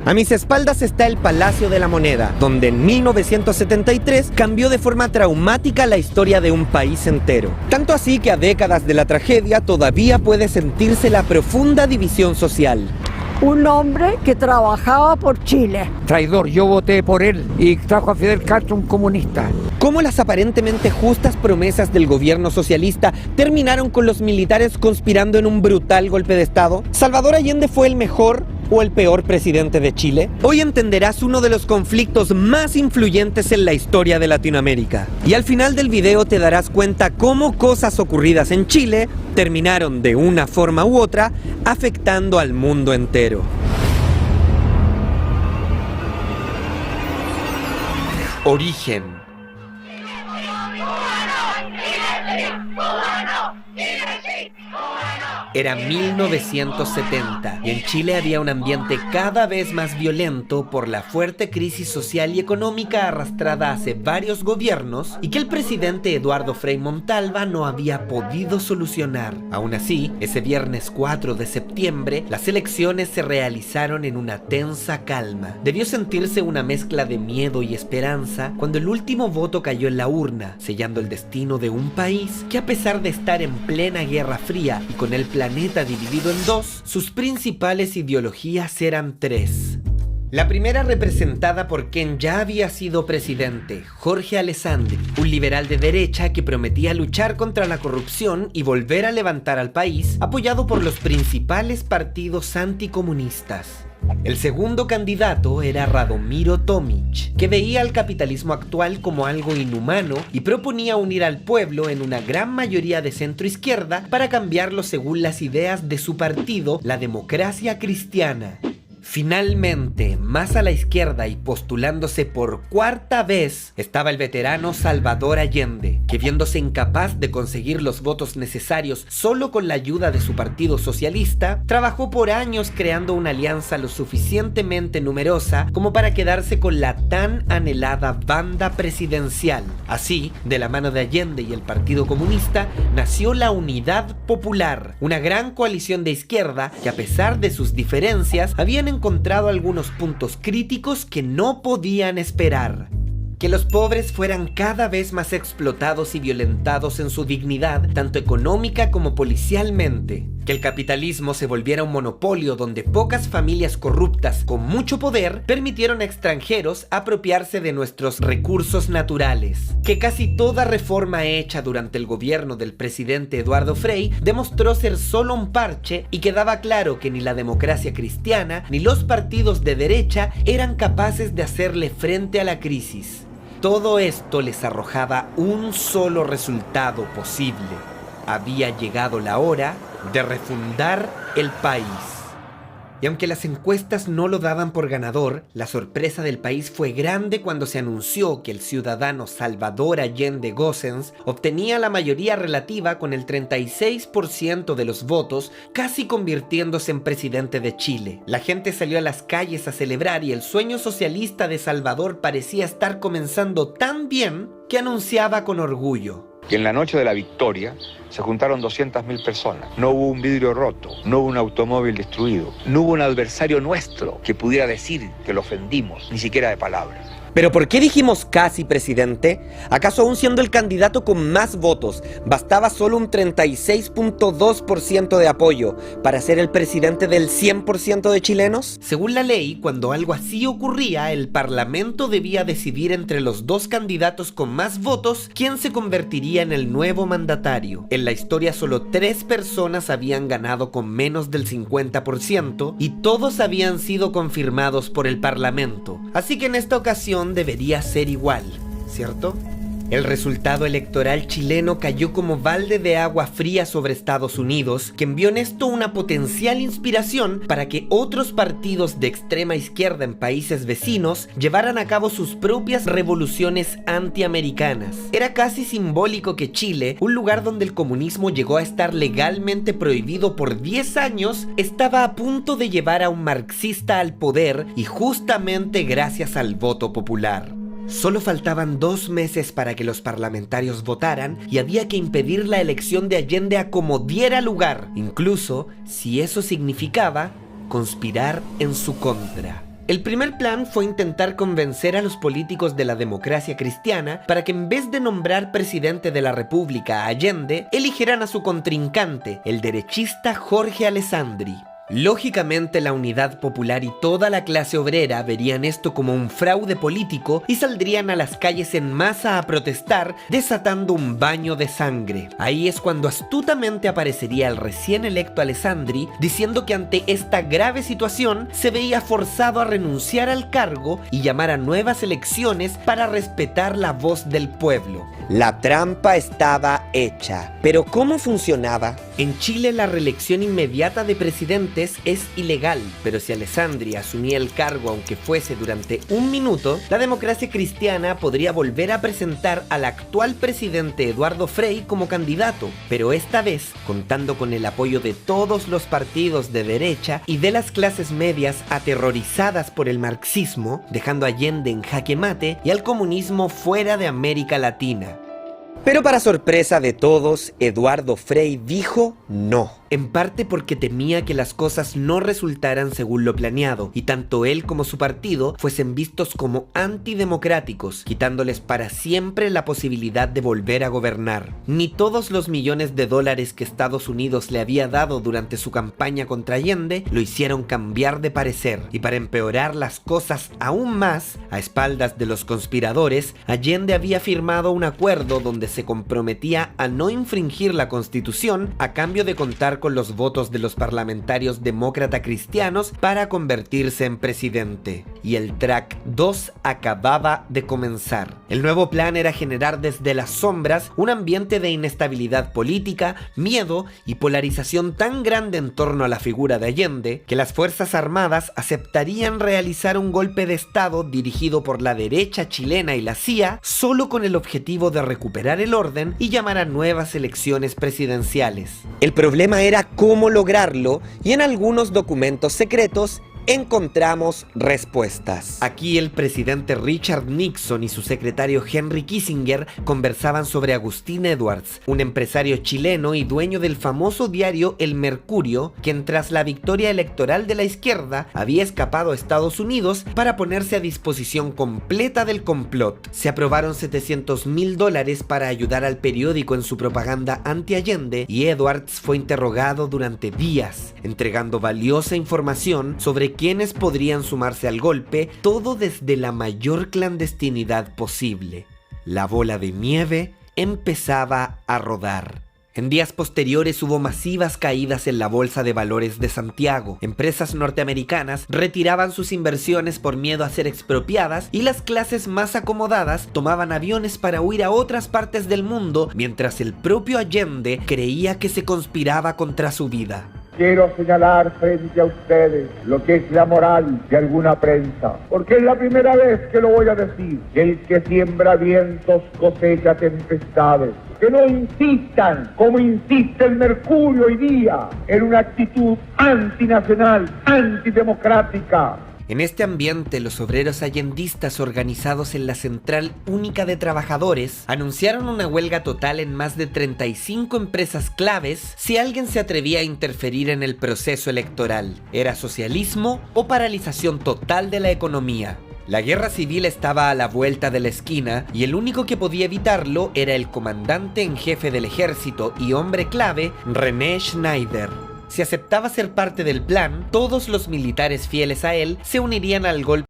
A mis espaldas está el Palacio de la Moneda, donde en 1973 cambió de forma traumática la historia de un país entero. Tanto así que a décadas de la tragedia todavía puede sentirse la profunda división social. Un hombre que trabajaba por Chile. Traidor, yo voté por él y trajo a Fidel Castro, un comunista. Cómo las aparentemente justas promesas del gobierno socialista terminaron con los militares conspirando en un brutal golpe de Estado. ¿Salvador Allende fue el mejor o el peor presidente de Chile? Hoy entenderás uno de los conflictos más influyentes en la historia de Latinoamérica. Y al final del video te darás cuenta cómo cosas ocurridas en Chile terminaron de una forma u otra afectando al mundo entero. Origen. Era 1970 y en Chile había un ambiente cada vez más violento por la fuerte crisis social y económica arrastrada hace varios gobiernos y que el presidente Eduardo Frei Montalva no había podido solucionar. Aún así, ese viernes 4 de septiembre, las elecciones se realizaron en una tensa calma. Debió sentirse una mezcla de miedo y esperanza cuando el último voto cayó en la urna, sellando el destino de un país que, a pesar de estar en plena Guerra Fría y con el planeta dividido en dos, sus principales ideologías eran tres. La primera, representada por quien ya había sido presidente, Jorge Alessandri, un liberal de derecha que prometía luchar contra la corrupción y volver a levantar al país, apoyado por los principales partidos anticomunistas. El segundo candidato era Radomiro Tomic, que veía al capitalismo actual como algo inhumano y proponía unir al pueblo en una gran mayoría de centro-izquierda para cambiarlo según las ideas de su partido, la Democracia Cristiana. Finalmente, más a la izquierda y postulándose por cuarta vez, estaba el veterano Salvador Allende, que, viéndose incapaz de conseguir los votos necesarios solo con la ayuda de su partido socialista, trabajó por años creando una alianza lo suficientemente numerosa como para quedarse con la tan anhelada banda presidencial. Así, de la mano de Allende y el Partido Comunista, nació la Unidad Popular, una gran coalición de izquierda que, a pesar de sus diferencias, habían encontrado algunos puntos críticos que no podían esperar. Que los pobres fueran cada vez más explotados y violentados en su dignidad, tanto económica como policialmente. Que el capitalismo se volviera un monopolio donde pocas familias corruptas con mucho poder permitieron a extranjeros apropiarse de nuestros recursos naturales. Que casi toda reforma hecha durante el gobierno del presidente Eduardo Frei demostró ser solo un parche y quedaba claro que ni la Democracia Cristiana ni los partidos de derecha eran capaces de hacerle frente a la crisis. Todo esto les arrojaba un solo resultado posible. Había llegado la hora de refundar el país. Y aunque las encuestas no lo daban por ganador, la sorpresa del país fue grande cuando se anunció que el ciudadano Salvador Allende Gossens obtenía la mayoría relativa con el 36% de los votos, casi convirtiéndose en presidente de Chile. La gente salió a las calles a celebrar y el sueño socialista de Salvador parecía estar comenzando tan bien que anunciaba con orgullo: Y en la noche de la victoria se juntaron 200.000 personas. No hubo un vidrio roto, no hubo un automóvil destruido, no hubo un adversario nuestro que pudiera decir que lo ofendimos, ni siquiera de palabra. ¿Pero por qué dijimos casi presidente? ¿Acaso aún siendo el candidato con más votos, bastaba solo un 36.2% de apoyo para ser el presidente del 100% de chilenos? Según la ley, cuando algo así ocurría, el Parlamento debía decidir entre los dos candidatos con más votos quién se convertiría en el nuevo mandatario. En la historia solo 3 personas habían ganado con menos del 50% y todos habían sido confirmados por el Parlamento. Así que en esta ocasión debería ser igual, ¿cierto? El resultado electoral chileno cayó como balde de agua fría sobre Estados Unidos, que vio en esto una potencial inspiración para que otros partidos de extrema izquierda en países vecinos llevaran a cabo sus propias revoluciones antiamericanas. Era casi simbólico que Chile, un lugar donde el comunismo llegó a estar legalmente prohibido por 10 años, estaba a punto de llevar a un marxista al poder, y justamente gracias al voto popular. Solo faltaban 2 meses para que los parlamentarios votaran y había que impedir la elección de Allende a como diera lugar, incluso si eso significaba conspirar en su contra. El primer plan fue intentar convencer a los políticos de la democracia cristiana para que en vez de nombrar presidente de la República a Allende, eligieran a su contrincante, el derechista Jorge Alessandri. Lógicamente, la Unidad Popular y toda la clase obrera verían esto como un fraude político y saldrían a las calles en masa a protestar, desatando un baño de sangre. Ahí es cuando astutamente aparecería el recién electo Alessandri, diciendo que ante esta grave situación se veía forzado a renunciar al cargo y llamar a nuevas elecciones para respetar la voz del pueblo. La trampa estaba hecha. ¿Pero cómo funcionaba? En Chile la reelección inmediata de presidentes es ilegal, pero si Alessandri asumía el cargo aunque fuese durante un minuto, la democracia cristiana podría volver a presentar al actual presidente Eduardo Frei como candidato, pero esta vez contando con el apoyo de todos los partidos de derecha y de las clases medias aterrorizadas por el marxismo, dejando a Allende en jaque mate y al comunismo fuera de América Latina. Pero para sorpresa de todos, Eduardo Frei dijo no. En parte porque temía que las cosas no resultaran según lo planeado, y tanto él como su partido fuesen vistos como antidemocráticos, quitándoles para siempre la posibilidad de volver a gobernar. Ni todos los millones de dólares que Estados Unidos le había dado durante su campaña contra Allende lo hicieron cambiar de parecer, y para empeorar las cosas aún más, a espaldas de los conspiradores, Allende había firmado un acuerdo donde se comprometía a no infringir la Constitución a cambio de contar con los votos de los parlamentarios demócrata cristianos para convertirse en presidente. Y el track 2 acababa de comenzar. El nuevo plan era generar desde las sombras un ambiente de inestabilidad política, miedo y polarización tan grande en torno a la figura de Allende que las Fuerzas Armadas aceptarían realizar un golpe de estado dirigido por la derecha chilena y la CIA solo con el objetivo de recuperar el orden y llamar a nuevas elecciones presidenciales. El problema era cómo lograrlo, y en algunos documentos secretos encontramos respuestas. Aquí el presidente Richard Nixon y su secretario Henry Kissinger conversaban sobre Agustín Edwards, un empresario chileno y dueño del famoso diario El Mercurio, quien tras la victoria electoral de la izquierda había escapado a Estados Unidos para ponerse a disposición completa del complot. Se aprobaron $700,000 para ayudar al periódico en su propaganda anti-Allende y Edwards fue interrogado durante días, entregando valiosa información sobre quienes podrían sumarse al golpe, todo desde la mayor clandestinidad posible. La bola de nieve empezaba a rodar. En días posteriores hubo masivas caídas en la Bolsa de Valores de Santiago. Empresas norteamericanas retiraban sus inversiones por miedo a ser expropiadas y las clases más acomodadas tomaban aviones para huir a otras partes del mundo, mientras el propio Allende creía que se conspiraba contra su vida. Quiero señalar frente a ustedes lo que es la moral de alguna prensa, porque es la primera vez que lo voy a decir. El que siembra vientos cosecha tempestades. Que no insistan, como insiste el Mercurio hoy día, en una actitud antinacional, antidemocrática. En este ambiente, los obreros allendistas organizados en la Central Única de Trabajadores anunciaron una huelga total en más de 35 empresas claves si alguien se atrevía a interferir en el proceso electoral. ¿Era socialismo o paralización total de la economía? La guerra civil estaba a la vuelta de la esquina y el único que podía evitarlo era el comandante en jefe del ejército y hombre clave, René Schneider. Si aceptaba ser parte del plan, todos los militares fieles a él se unirían al golpe